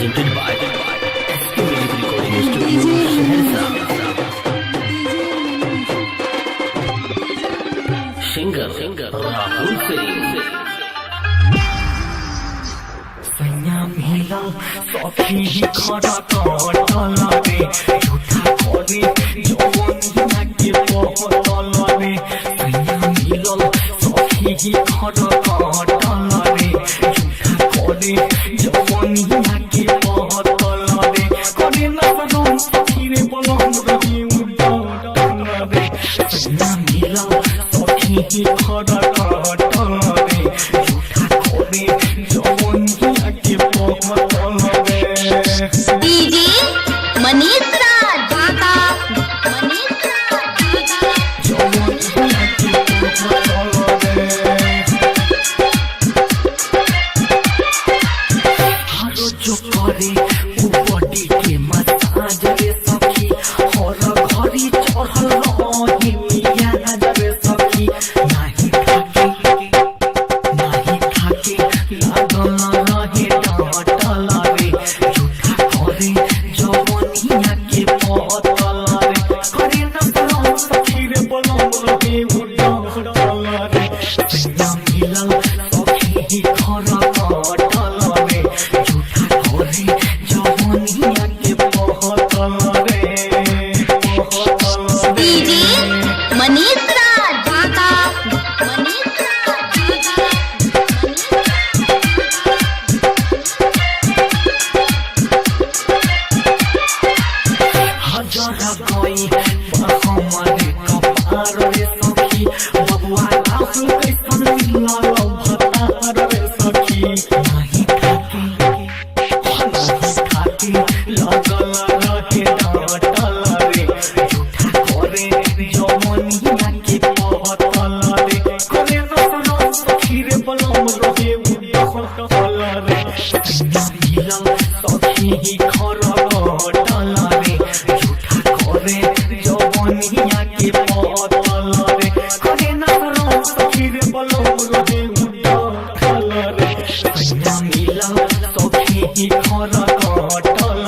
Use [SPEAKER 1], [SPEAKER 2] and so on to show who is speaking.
[SPEAKER 1] presented by SK Music Recording Studio, Saharsa. Singer Rahul Singh.
[SPEAKER 2] मिला सखी खड़ा काटला रे झूठा करे जवन के पहतला रे सैया मिला सखी खड़ा काटला रे झूठा करे जवन के पहतला रे करे ना बनो सखी रे बोलो रे उल्टा रे सैया मिला सखी खड़ा काटला रे झूठा करे जवन
[SPEAKER 3] डीजे मनीष राज ढाका मनीष
[SPEAKER 2] हारो जो करे बॉडी के मसाज रे सखी हर घड़ी चढ़ल रही मिया रे सखी नाही थाके लागल रहे डांटल रे झूठा करे जवनिया के पहतल रे करे न बनो सखी रे बोलो रे उड़ल रे सैया मिलल सखी खरा काटल रे झूठा करे जवनिया के पहतल रे
[SPEAKER 3] डीजे मनीष राज ढाका मनीष
[SPEAKER 2] हजार कोई हमारे कपार रे सखी बबुआ राहुल कैसन मिलल भतार रे सखी नहीं खाके लगल रहे डांटल रे झूठा करे जवनिया के पहतल रे करे न सुनो सखी रे बलम रहे उड़ल रे सैया मिलल सखी खरा काटल रे झूठा करे जवनिया के पहतल रे करे न सुनो सखी रे बलम रहे उड़ल रे सैया मिलल सखी खरा काटल